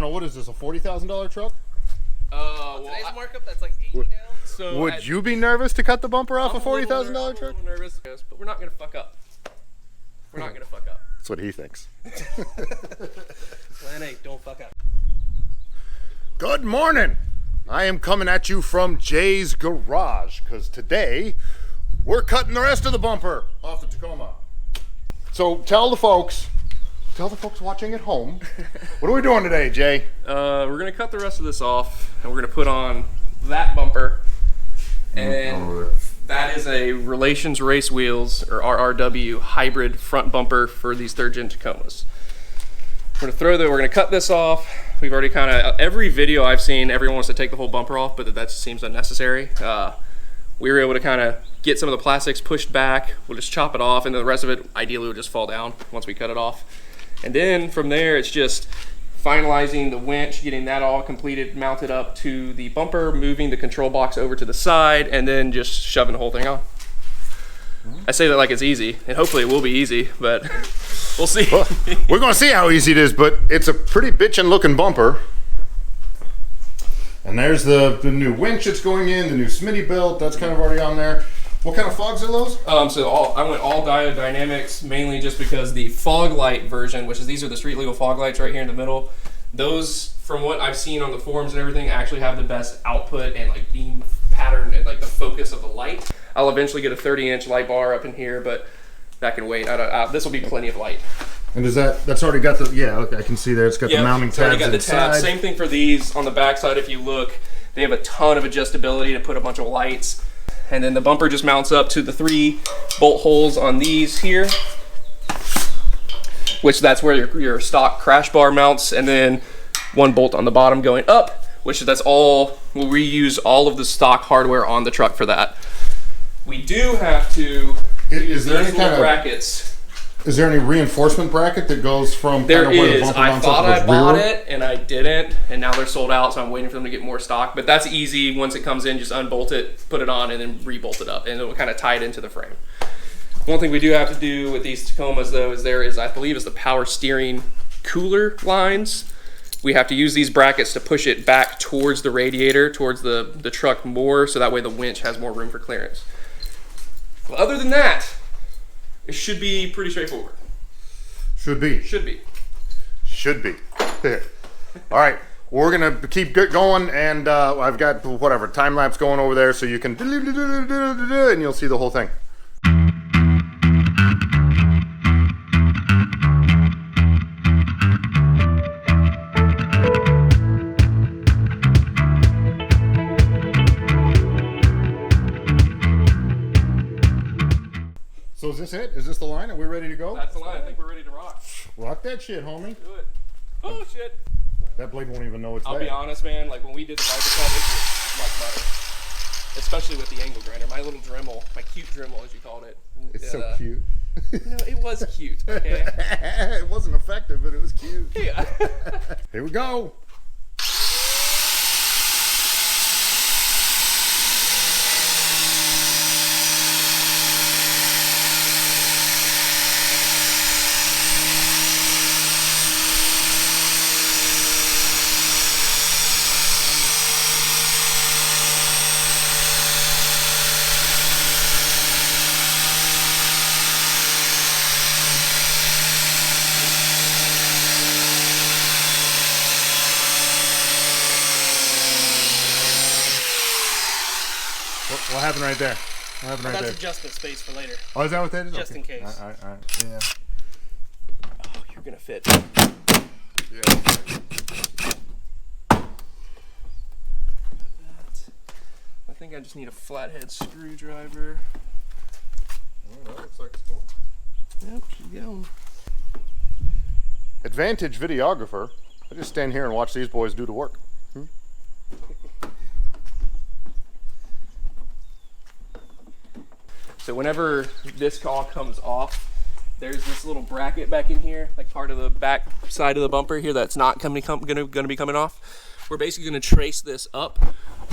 know, what is this, a $40,000 truck? Today's markup, that's like 80 now. So would you be nervous to cut the bumper off a $40,000 truck? I'm a little nervous, but we're not gonna fuck up. We're not gonna fuck up. That's what he thinks. Plan A, don't fuck up. Good morning. I am coming at you from Jay's garage because today we're cutting the rest of the bumper off the Tacoma. So tell the folks watching at home, what are we doing today, Jay? We're gonna cut the rest of this off, and we're gonna put on that bumper, and that is a Relations Race Wheels or RRW Hybrid front bumper for these 3rd gen Tacomas. We're gonna cut this off. We've already kind of, every video I've seen, everyone wants to take the whole bumper off, but that just seems unnecessary. We were able to kind of get some of the plastics pushed back. We'll just chop it off, and then the rest of it ideally will just fall down once we cut it off. And then from there, it's just finalizing the winch, getting that all completed, mounted up to the bumper, moving the control box over to the side, and then just shoving the whole thing on. I say that like it's easy, and hopefully it will be easy, but we'll see. Well, we're gonna see how easy it is, but it's a pretty bitchin' looking bumper. And there's the new winch that's going in, the new Smittybilt, that's kind of already on there. What kind of fogs are those? I went all diode dynamics, mainly just because the fog light version, which is these are the street legal fog lights right here in the middle, those, from what I've seen on the forums and everything, actually have the best output and like beam pattern and like the focus of the light. I'll eventually get a 30-inch light bar up in here, but that can wait. This will be plenty of light. And is that's already got the, yeah, okay, I can see there, it's got the mounting tabs got the tabs. Same thing for these on the back side. If you look, they have a ton of adjustability to put a bunch of lights. And then the bumper just mounts up to the 3 bolt holes on these here, which that's where your stock crash bar mounts, and then 1 bolt on the bottom going up, which that's all, we'll reuse all of the stock hardware on the truck for that. We do have to use these little brackets. Is there any reinforcement bracket that goes from there kind of where the is. bumper I mounts thought up I bought it and I didn't, and now they're sold out, so I'm waiting for them to get more stock. But that's easy. Once it comes in, just unbolt it, put it on, and then rebolt it up, and it'll kind of tie it into the frame. One thing we do have to do with these Tacomas, though, is I believe is the power steering cooler lines. We have to use these brackets to push it back towards the radiator, towards the truck more, so that way the winch has more room for clearance. But other than that, it should be pretty straightforward. Should be. There. All right, we're gonna keep going, and I've got whatever time lapse going over there, so you can and you'll see the whole thing. So is this it? Is this the line? Are we ready to go? That's the line. I think we're ready to rock. Rock that shit, homie. Do it. Oh, shit. That blade won't even know it's I'll there. be honest, man. Like, when we did the Viper cut, it was like butter. Especially with the angle grinder. My little Dremel, my cute Dremel, as you called it. It's so cute. No, it was cute, okay? It wasn't effective, but it was cute. Yeah. Here we go. What happened right there? What happened right there? That's adjustment space for later. Oh, is that what that is? Just in case. All right. Yeah. Oh, you're gonna fit. Yeah. I think I just need a flathead screwdriver. Oh, that looks like it's cool. Yep, she's going. Advantage videographer. I just stand here and watch these boys do the work. So whenever this all comes off, there's this little bracket back in here, like part of the back side of the bumper here that's not gonna be coming off. We're basically gonna trace this up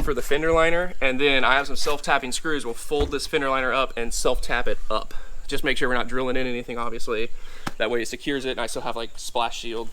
for the fender liner, and then I have some self-tapping screws. We'll fold this fender liner up and self-tap it up. Just make sure we're not drilling in anything, obviously. That way it secures it, and I still have like splash shield.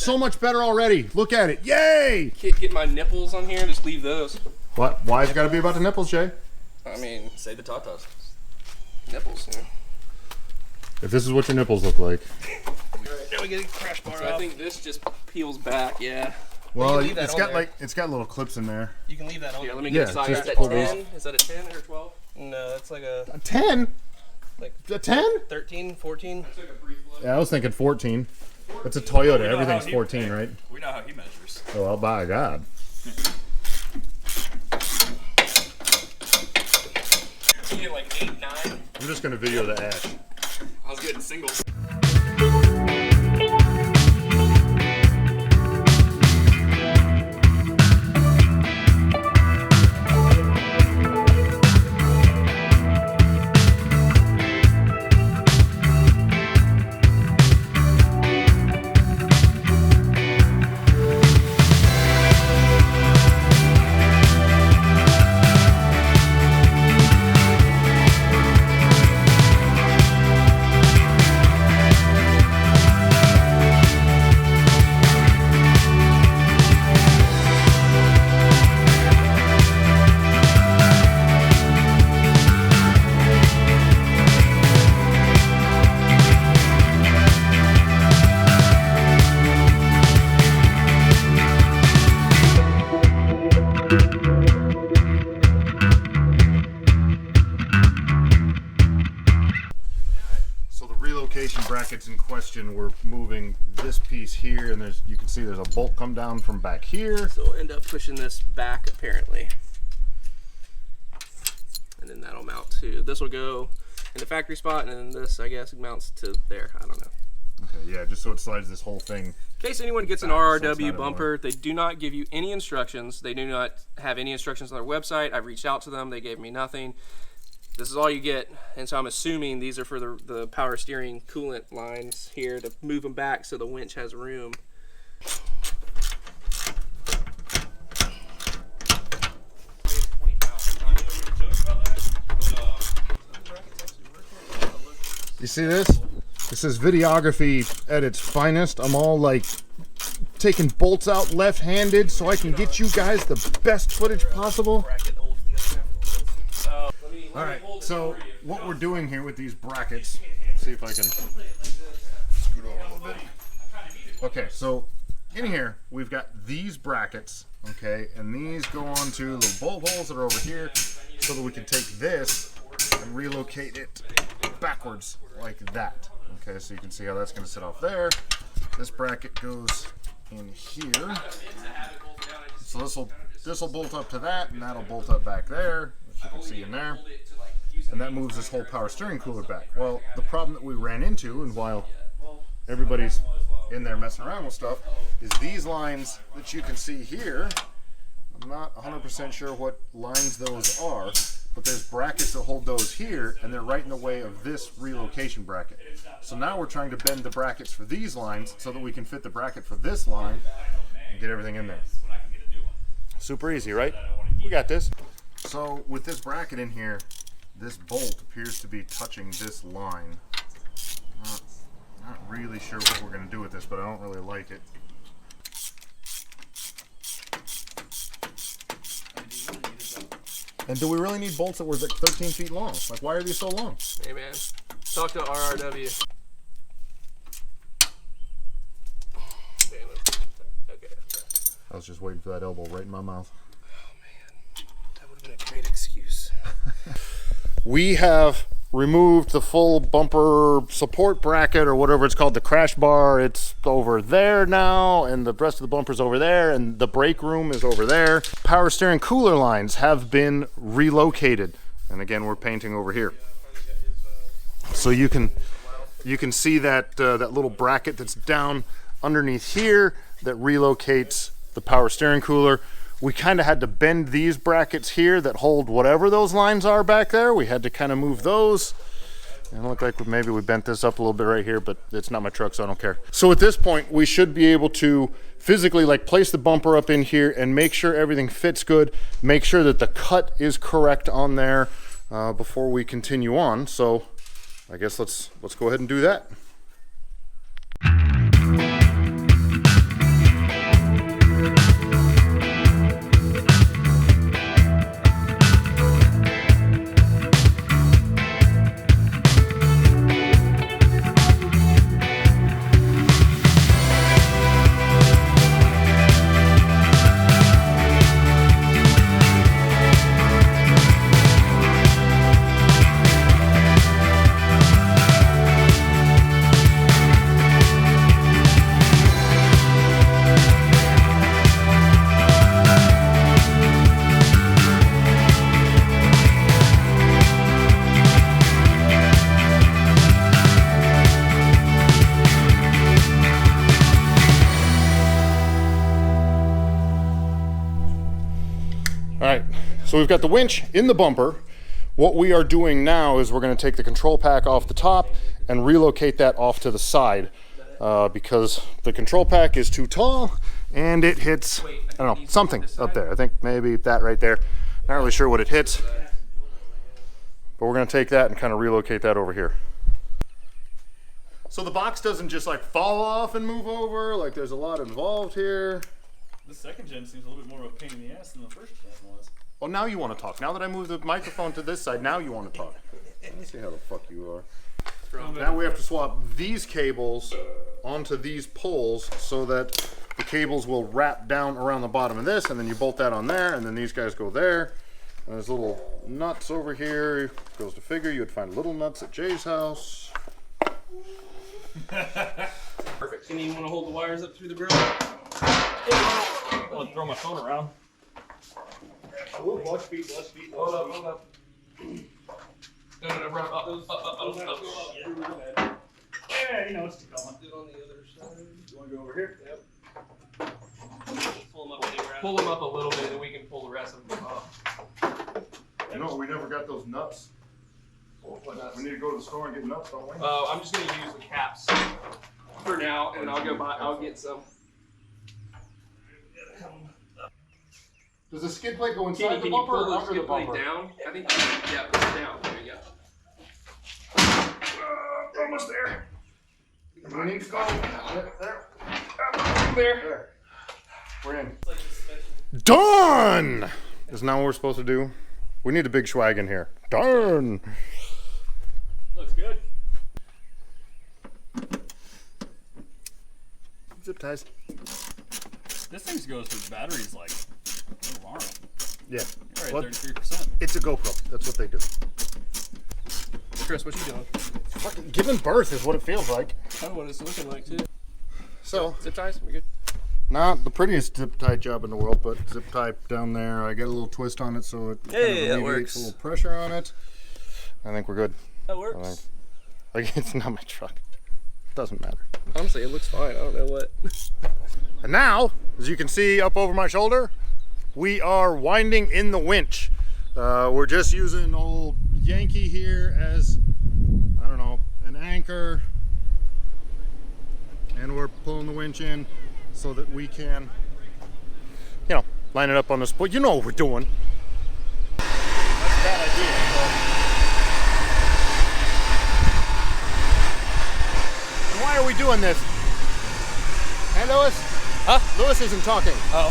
so much better already. Look at it. Yay! Can't get my nipples on here. Just leave those. What? Why's it got to be about the nipples, Jay? I mean, Say the tatas. nipples. Yeah. If this is what your nipples look like. Now we get a crash bar So I think this just peels back. Yeah. Well, leave that it's on got there. it's got little clips in there. You can leave that on. Here, let me Yeah, get inside. just Is that pull 10? Is that a 10 or 12? No, that's like a A 10? Like A 10? 13, 14. Took a brief look. Yeah, I was thinking 14. It's a Toyota. Everything's 14, right? We know how he measures. Oh, well, by God. You get like 8, 9. I'm just going to video the ash. I was getting singles. Brackets in question, we're moving this piece here, and you can see there's a bolt come down from back here. So we'll end up pushing this back apparently. And then that'll mount to, this will go in the factory spot, and then this, I guess, mounts to there. I don't know. Okay, yeah, just so it slides this whole thing. In case anyone gets an RRW bumper, they do not give you any instructions. They do not have any instructions on their website. I've reached out to them. They gave me nothing. This is all you get, and so I'm assuming these are for the power steering coolant lines here to move them back so the winch has room. You see this? This is videography at its finest. I'm all like taking bolts out left-handed so I can get you guys the best footage possible. All right, so what we're doing here with these brackets, see if I can scoot over a little bit. Okay, so in here, we've got these brackets, okay, and these go onto the bolt holes that are over here so that we can take this and relocate it backwards like that. Okay, so you can see how that's going to sit off there. This bracket goes in here. So this will bolt up to that, and that'll bolt up back there, which you can see in there. And that moves this whole power steering cooler back. Well, the problem that we ran into, and while everybody's in there messing around with stuff, is these lines that you can see here. I'm not 100% sure what lines those are, but there's brackets that hold those here, and they're right in the way of this relocation bracket. So now we're trying to bend the brackets for these lines so that we can fit the bracket for this line and get everything in there. Super easy, right? We got this. So with this bracket in here, this bolt appears to be touching this line. Not really sure what we're going to do with this, but I don't really like it. And do we really need bolts that were like 13 feet long? Like, why are these so long? Hey man, talk to RRW. Okay. I was just waiting for that elbow right in my mouth. That would have been a great excuse. We have removed the full bumper support bracket, or whatever it's called, the crash bar. It's over there now, and the rest of the bumper's over there, and the brake room is over there. Power steering cooler lines have been relocated, and again, we're painting over here. So you can see that that little bracket that's down underneath here that relocates the power steering cooler. We kind of had to bend these brackets here that hold whatever those lines are back there. We had to kind of move those. And it looked like maybe we bent this up a little bit right here, but it's not my truck, so I don't care. So at this point, we should be able to physically like place the bumper up in here and make sure everything fits good, make sure that the cut is correct on there before we continue on. So I guess let's go ahead and do that. right, so we've got the winch in the bumper. What we are doing now is we're going to take the control pack off the top and relocate that off to the side because the control pack is too tall and it hits, I don't know, something up there. I think maybe that right there. Not really sure what it hits, but we're going to take that and kind of relocate that over here. So the box doesn't just like fall off and move over, like there's a lot involved here. The second gen seems a little bit more of a pain in the ass than the first gen was. Oh, now you want to talk. Now that I moved the microphone to this side, now you want to talk. Let me see how the fuck you are. Now we have to swap these cables onto these poles so that the cables will wrap down around the bottom of this, and then you bolt that on there, and then these guys go there. And there's little nuts over here. Goes to figure, you would find little nuts at Jay's house. Perfect. And you want to hold the wires up through the grill? I want to throw my phone around. Hold up. No, bro. Up. Yeah, you know it's Tacoma. Do it on the other side. You want to go over here? Yep. Pull them up a little bit, and we can pull the rest of them up. You know, we never got those nuts. What nuts? We need to go to the store and get nuts, don't we? I'm just gonna use the caps for now, and I'll get some. Does the skid plate go inside Can the you bumper pull or the under the skid plate bumper? down? I think, yeah, pull it down. There you go. Almost there. We need to go. There. There. We're in. Done! Is now what we're supposed to do? We need a big swag in here. Darn! Looks good. Zip ties. This thing goes to batteries like no alarm. Yeah. You're What? right, 33%. It's a GoPro. That's what they do. Chris, what you doing? Fucking giving birth is what it feels like. Kind of what it's looking like too. So, Zip ties, we good? not the prettiest zip tie job in the world, but zip tie down there. I get a little twist on it so it kind of Hey, that alleviates works. a little pressure on it. I think we're good. That I works. think. Like, it's not my truck. Doesn't matter. Honestly, it looks fine. I don't know what. And now, as you can see up over my shoulder, we are winding in the winch. We're just using old Yankee here as, I don't know, an anchor. And we're pulling the winch in so that we can, you know, line it up on the spot. You know what we're doing. That's a bad idea. And why are we doing this? Hey, Lewis? Huh? Lewis isn't talking. Oh.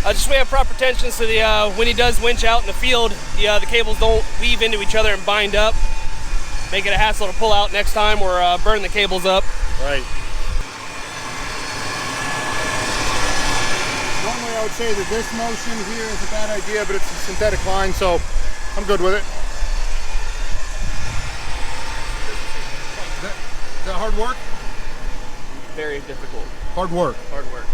Just we have proper tension so the when he does winch out in the field, the cables don't weave into each other and bind up. Make it a hassle to pull out next time or burn the cables up. Right. Normally I would say that this motion here is a bad idea, but it's a synthetic line, so I'm good with it. Is that hard work? Very difficult. Hard work. Hard work.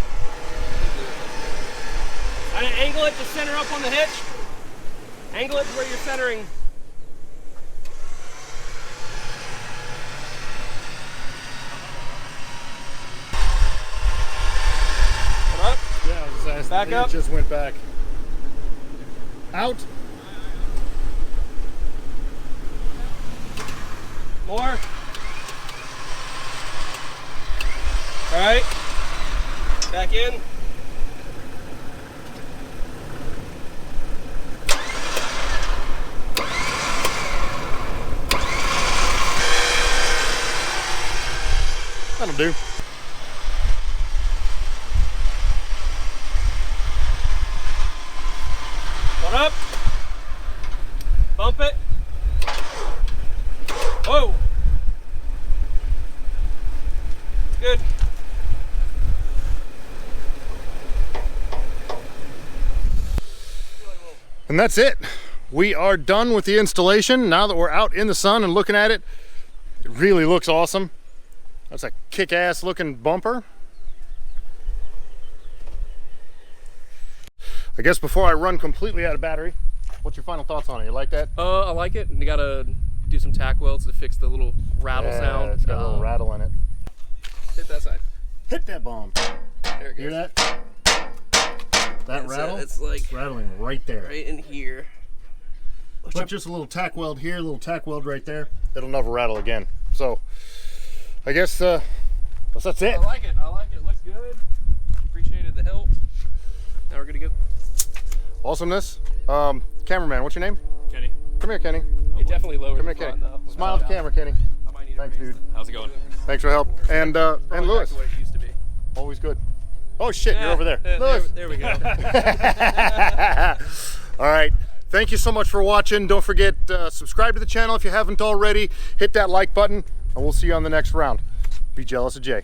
Angle it to center up on the hitch. Angle it to where you're centering. Come up. Yeah, I was just asking. Back up. It just went back. Out. More. All right. Back in. That'll do. One up. Bump it. Whoa. It's good. And that's it. We are done with the installation. Now that we're out in the sun and looking at it, it really looks awesome. That's a kick-ass looking bumper. I guess before I run completely out of battery, what's your final thoughts on it? You like that? I like it. And you gotta do some tack welds to fix the little rattle sound. It's got a little rattle in it. Hit that side. Hit that bomb. There it goes. Hear that? That rattle? It's like Rattling right there. right in here. Put just a little tack weld here, a little tack weld right there. It'll never rattle again. So, I guess that's it. I like it. I like it. Looks good. Appreciated the help. Now we're good to go. Awesomeness. Cameraman, what's your name? Kenny, Come here, Kenny. It definitely lowered Come here, the front, Kenny. though. Smile at the camera, Kenny. I might need to Thanks, raise dude. how's it going? Thanks for the help. And Probably Lewis. back to what it used to be. Always good. Oh shit, you're over there. There, Lewis. there we go. All right. Thank you so much for watching. Don't forget, subscribe to the channel if you haven't already. Hit that like button, and we'll see you on the next round. Be jealous of Jay.